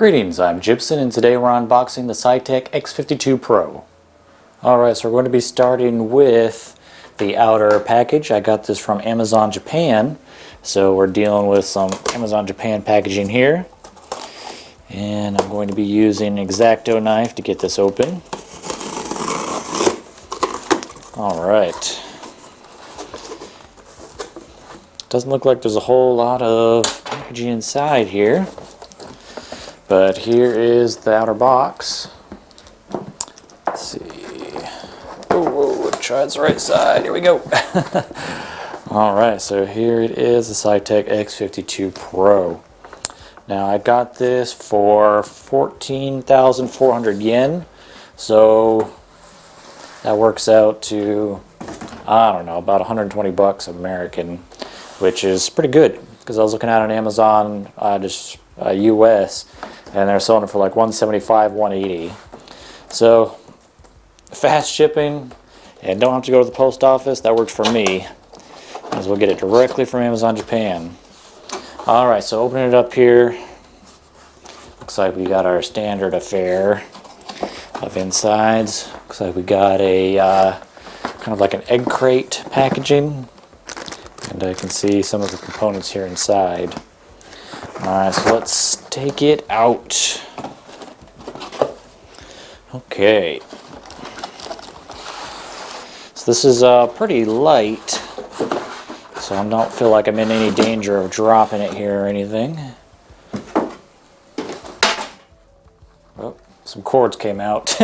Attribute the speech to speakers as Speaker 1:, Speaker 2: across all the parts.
Speaker 1: Greetings, I'm Jypson, and today we're unboxing the Saitek X52 Pro. Alright, so we're going to be starting with the outer package. I got this from Amazon Japan, so we're dealing with some Amazon Japan packaging here. And I'm going to be using an X-Acto knife to get this open. Alright. Doesn't look like there's a whole lot of packaging inside here. But here is the outer box. Let's see. Oh, try the right side. Here we go. Alright, so here it is, the Saitek X52 Pro. Now I got this for 14,400 yen. So that works out to, I don't know, about 120 bucks American, which is pretty good. Because I was looking at it on Amazon, US, and they're selling it for like 175, 180. So fast shipping and don't have to go to the post office. That works for me, as we'll get it directly from Amazon Japan. Alright, so open it up here. Looks like we got our standard affair of insides. Looks like we got a kind of like an egg crate packaging, and I can see some of the components here inside. Alright, so let's take it out. Okay. So this is pretty light, so I don't feel like I'm in any danger of dropping it here or anything. Oh, some cords came out.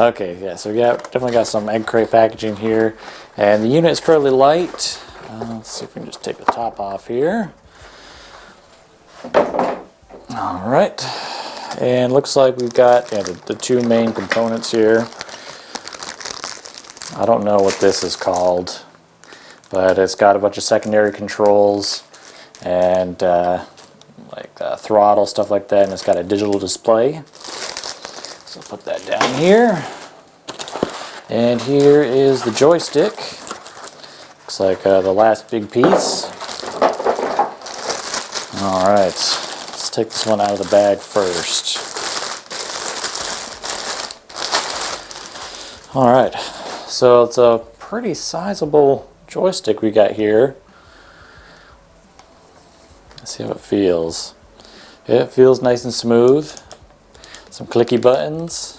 Speaker 1: Okay, yeah, so we definitely got some egg crate packaging here, and the unit is fairly light. Let's see if we can just take the top off here. Alright, and looks like we've got the two main components here. I don't know what this is called, but it's got a bunch of secondary controls and throttle, stuff like that, and it's got a digital display. So put that down here. And here is the joystick. Looks like the last big piece. Alright, let's take this one out of the bag first. Alright, so it's a pretty sizable joystick we got here. Let's see how it feels. Yeah, it feels nice and smooth. Some clicky buttons.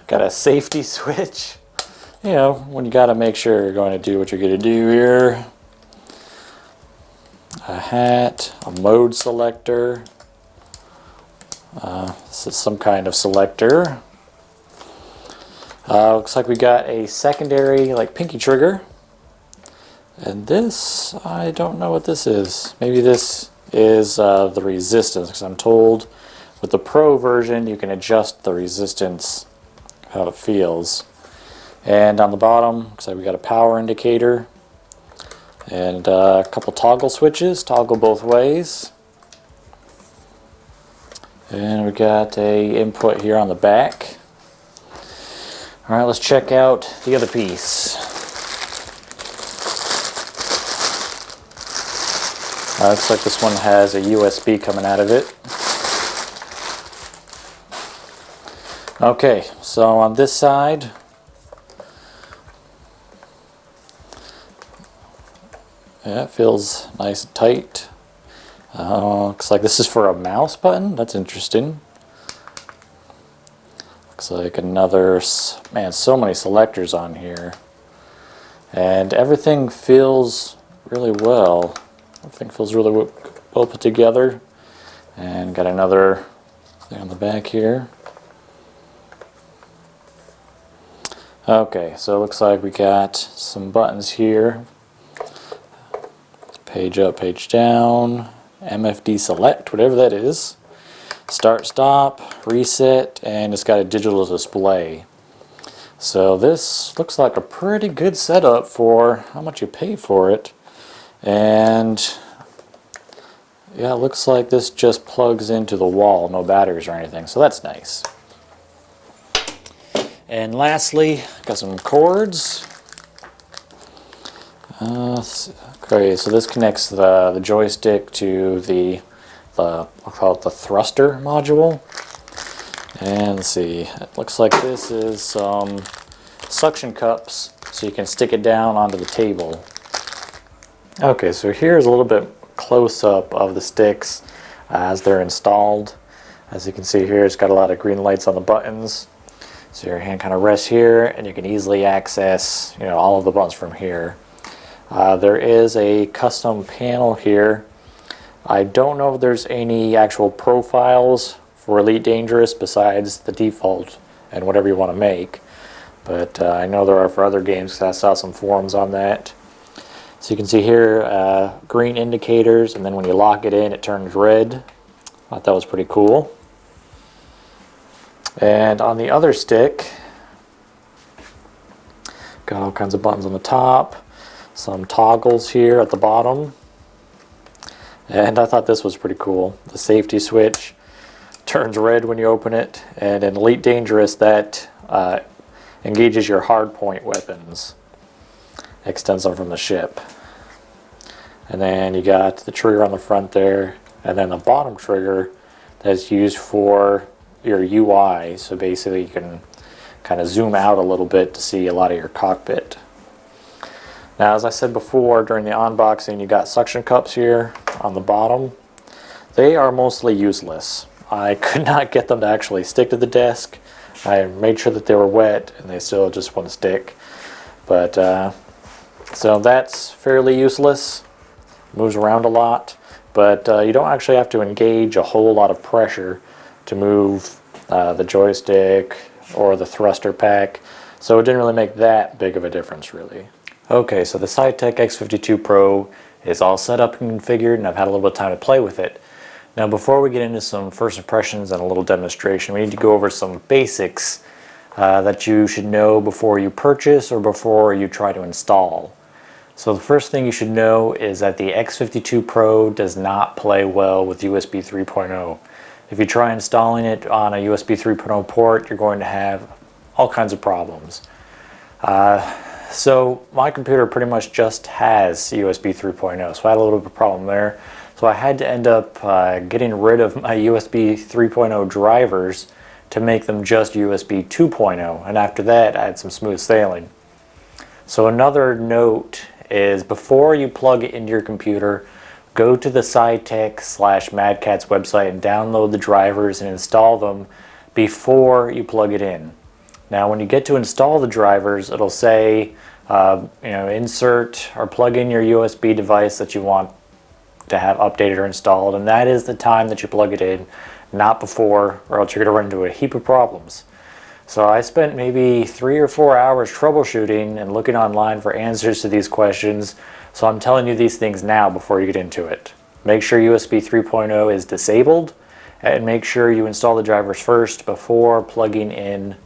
Speaker 1: Got a safety switch. You know, when you gotta make sure you're going to do what you're going to do here. A hat, a mode selector. This is some kind of selector. Looks like we got a secondary, like, pinky trigger. And this, I don't know what this is. Maybe this is the resistance, because I'm told with the Pro version you can adjust the resistance, how it feels. And on the bottom, looks like we got a power indicator. And a couple toggle switches, toggle both ways. And we got a input here on the back. Alright, let's check out the other piece. Looks like this one has a USB coming out of it. Okay, so on this side, yeah, it feels nice and tight. Looks like this is for a mouse button. That's interesting. Looks like another, man, so many selectors on here. And everything feels really well. Everything feels really well put together. And got another thing on the back here. Okay, so it looks like we got some buttons here. Page up, page down, MFD select, whatever that is. Start, stop, reset, and it's got a digital display. So this looks like a pretty good setup for how much you pay for it. And yeah, it looks like this just plugs into the wall, no batteries or anything, so that's nice. And lastly, got some cords. Okay, so this connects the joystick to the I'll call it the thruster module. And let's see, it looks like this is some suction cups so you can stick it down onto the table. Okay, so here's a little bit close up of the sticks as they're installed. As you can see here, it's got a lot of green lights on the buttons. So your hand kind of rests here and you can easily access, you know, all of the buttons from here. There is a custom panel here. I don't know if there's any actual profiles for Elite Dangerous besides the default and whatever you want to make. But I know there are for other games because I saw some forums on that. So you can see here green indicators, and then when you lock it in it turns red. I thought that was pretty cool. And on the other stick, got all kinds of buttons on the top, some toggles here at the bottom. And I thought this was pretty cool. The safety switch turns red when you open it, and in Elite Dangerous that engages your hardpoint weapons, extends them from the ship. And then you got the trigger on the front there, and then the bottom trigger that's used for your UI, so basically you can kind of zoom out a little bit to see a lot of your cockpit. Now, as I said before during the unboxing, you got suction cups here on the bottom. They are mostly useless. I could not get them to actually stick to the desk. I made sure that they were wet and they still just wouldn't stick. But so that's fairly useless. Moves around a lot, but you don't actually have to engage a whole lot of pressure to move the joystick or the thruster pack, so it didn't really make that big of a difference really. Okay, so the Saitek X52 Pro is all set up and configured, and I've had a little bit of time to play with it. Now before we get into some first impressions and a little demonstration, we need to go over some basics that you should know before you purchase or before you try to install. So the first thing you should know is that the X52 Pro does not play well with USB 3.0. If you try installing it on a USB 3.0 port, you're going to have all kinds of problems. So my computer pretty much just has USB 3.0, so I had a little bit of a problem there. So I had to end up getting rid of my USB 3.0 drivers to make them just USB 2.0, and after that I had some smooth sailing. So another note is before you plug it into your computer, go to the Saitek/Madcat's website and download the drivers and install them before you plug it in. Now when you get to install the drivers, it'll say insert or plug in your USB device that you want to have updated or installed, and that is the time that you plug it in, not before, or else you're going to run into a heap of problems. So I spent maybe 3 or 4 hours troubleshooting and looking online for answers to these questions, so I'm telling you these things now before you get into it. Make sure USB 3.0 is disabled, and make sure you install the drivers first before plugging in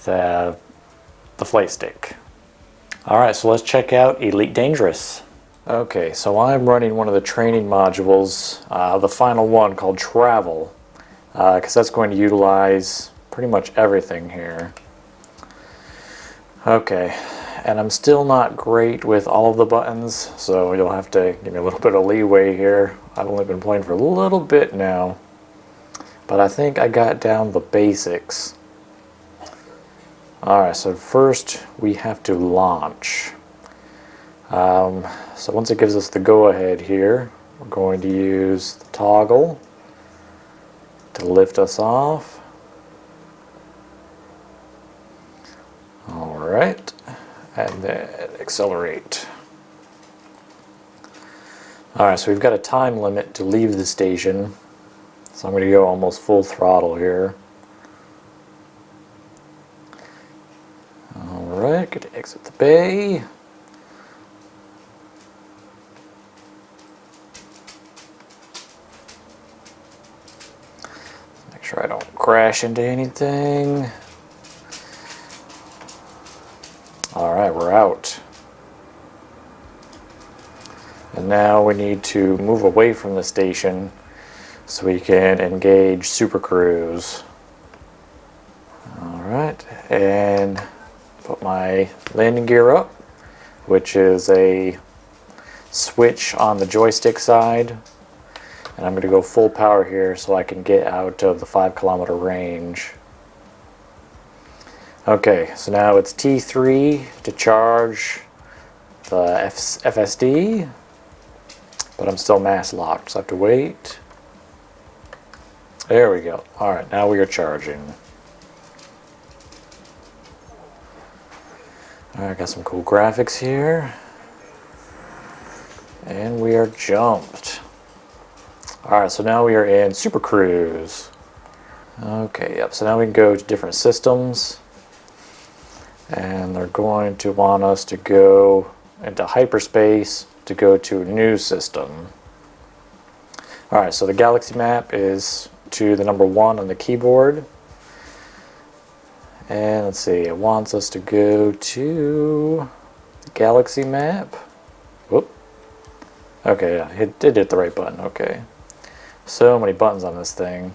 Speaker 1: the flight stick. Alright, so let's check out Elite Dangerous. Okay, so I'm running one of the training modules, the final one called Travel, because that's going to utilize pretty much everything here. Okay, and I'm still not great with all of the buttons, so you'll have to give me a little bit of leeway here. I've only been playing for a little bit now, but I think I got down the basics. Alright, so first we have to launch. So once it gives us the go-ahead here, we're going to use the toggle to lift us off. Alright, and then accelerate. Alright, so we've got a time limit to leave the station, so I'm going to go almost full throttle here. Alright, good to exit the bay. Make sure I don't crash into anything. Alright, we're out. And now we need to move away from the station so we can engage Super Cruise. Alright, and put my landing gear up, which is a switch on the joystick side. And I'm going to go full power here so I can get out of the 5-kilometer range. Okay, so now it's T3 to charge the FSD, but I'm still mass locked, so I have to wait. There we go. Alright, now we are charging. Alright, got some cool graphics here. And we are jumped. Alright, so now we are in Super Cruise. Okay, yep, so now we can go to different systems. And they're going to want us to go into hyperspace to go to a new system. Alright, so the galaxy map is to the number 1 on the keyboard. And let's see, it wants us to go to the galaxy map. Whoop. Okay, yeah, it did hit the right button, okay. So many buttons on this thing.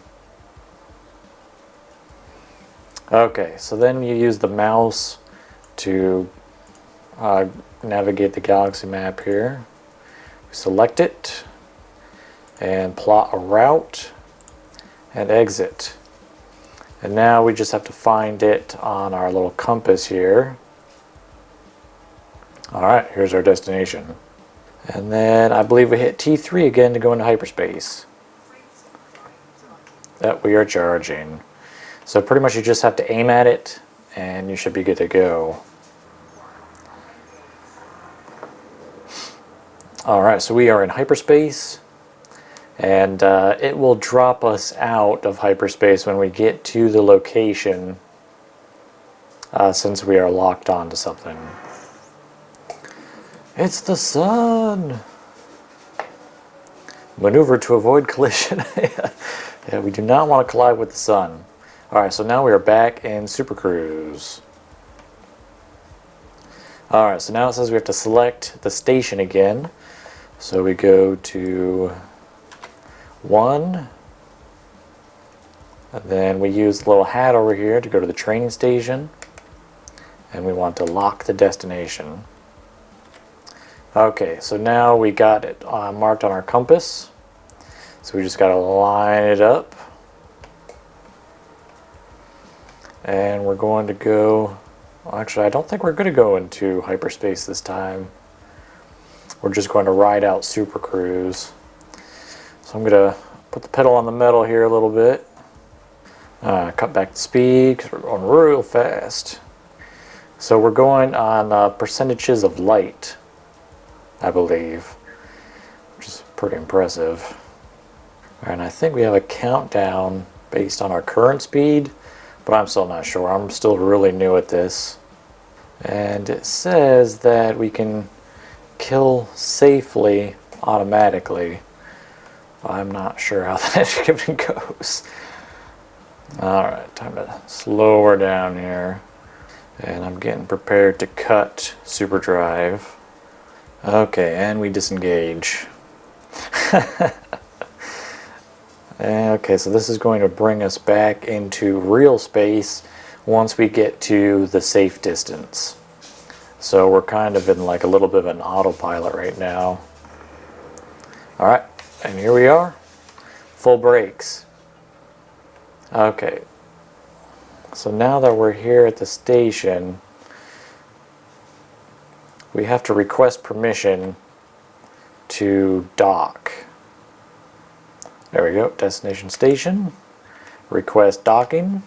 Speaker 1: Okay, so then you use the mouse to navigate the galaxy map here. Select it and plot a route and exit. And now we just have to find it on our little compass here. Alright, here's our destination. And then I believe we hit T3 again to go into hyperspace. That we are charging. So pretty much you just have to aim at it and you should be good to go. Alright, so we are in hyperspace. And it will drop us out of hyperspace when we get to the location, since we are locked onto something. It's the sun! Maneuver to avoid collision. Yeah, we do not want to collide with the sun. Alright, so now we are back in Super Cruise. Alright, so now it says we have to select the station again. So we go to 1, and then we use the little hat over here to go to the training station, and we want to lock the destination. Okay, so now we got it marked on our compass, so we just got to line it up, and we're going to go, well, actually I don't think we're going to go into hyperspace this time. We're just going to ride out Super Cruise. So I'm going to put the pedal on the metal here a little bit. Cut back the speed because we're going real fast. So we're going on percentages of light, I believe, which is pretty impressive. And I think we have a countdown based on our current speed, but I'm still not sure. I'm still really new at this. And it says that we can kill safely automatically. I'm not sure how that even goes. Alright, time to slow her down here. And I'm getting prepared to cut super drive. Okay, and we disengage. Okay, so this is going to bring us back into real space once we get to the safe distance. So we're kind of in like a little bit of an autopilot right now. Alright, and here we are. Full brakes. Okay. So now that we're here at the station, we have to request permission to dock. There we go, destination station. Request docking.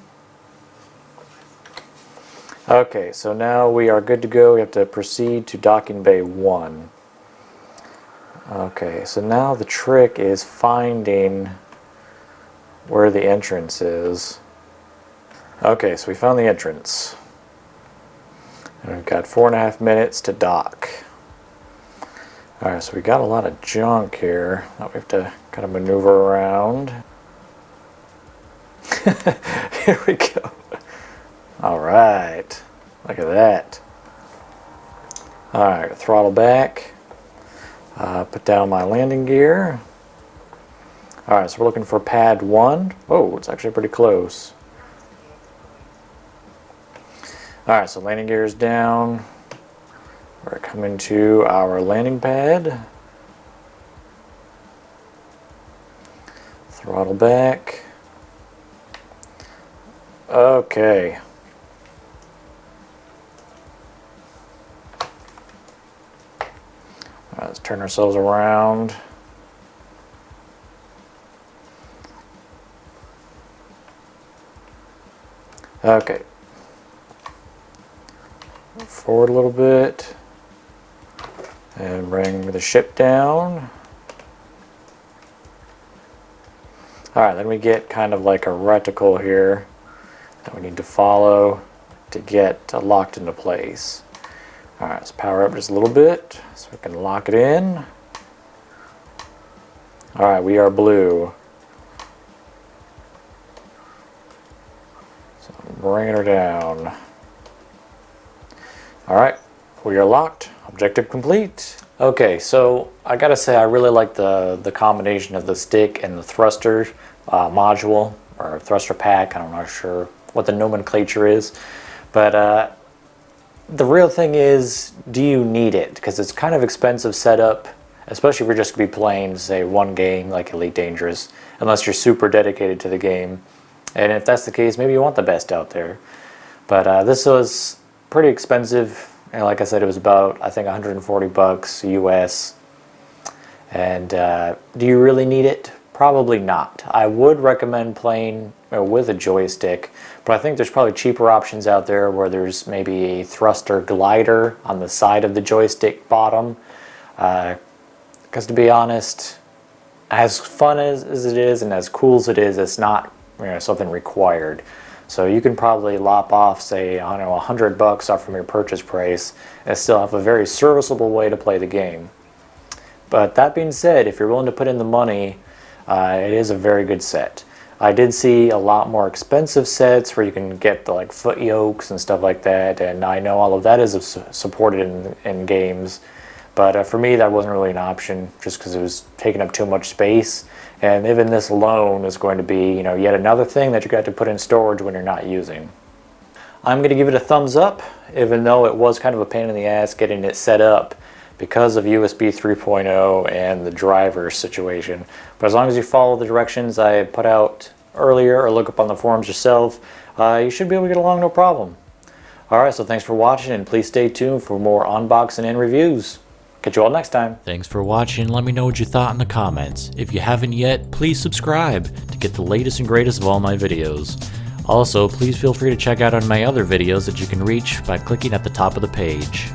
Speaker 1: Okay, so now we are good to go. We have to proceed to docking bay 1. Okay, so now the trick is finding where the entrance is. Okay, so we found the entrance. And we've got 4.5 minutes to dock. Alright, so we got a lot of junk here that we have to kind of maneuver around. Here we go. Alright, look at that. Alright, throttle back. Put down my landing gear. Alright, so we're looking for pad 1. Oh, it's actually pretty close. Alright, so landing gear is down. We're coming to our landing pad. Throttle back. Okay. Alright, let's turn ourselves around. Okay. Forward a little bit. And bring the ship down. Alright, then we get kind of like a reticle here that we need to follow to get locked into place. Alright, let's power up just a little bit so we can lock it in. Alright, we are blue. So I'm bringing her down. Alright, we are locked. Objective complete. Okay, so I gotta say I really like the combination of the stick and the thruster module, or thruster pack. I'm not sure what the nomenclature is, but the real thing is, do you need it? Because it's kind of expensive setup, especially if you're just going to be playing, say, one game like Elite Dangerous, unless you're super dedicated to the game. And if that's the case, maybe you want the best out there. But this was pretty expensive. And like I said, it was about, I think, 140 bucks US. And do you really need it? Probably not. I would recommend playing with a joystick, but I think there's probably cheaper options out there where there's maybe a thruster glider on the side of the joystick bottom. Because to be honest, as fun as it is and as cool as it is, it's not something required. So you can probably lop off, say, I don't know, 100 bucks off from your purchase price and still have a very serviceable way to play the game. But that being said, if you're willing to put in the money, it is a very good set. I did see a lot more expensive sets where you can get the like foot yokes and stuff like that, and I know all of that is supported in games, but for me that wasn't really an option just because it was taking up too much space, and even this alone is going to be yet another thing that you got to put in storage when you're not using. I'm going to give it a thumbs up, even though it was kind of a pain in the ass getting it set up because of USB 3.0 and the driver situation. But as long as you follow the directions I put out earlier or look up on the forums yourself, you should be able to get along no problem. Alright, so thanks for watching, and please stay tuned for more unboxing and reviews. Catch you all next time.
Speaker 2: Thanks for watching. Let me know what you thought in the comments. If you haven't yet, please subscribe to get the latest and greatest of all my videos. Also, please feel free to check out my other videos that you can reach by clicking at the top of the page.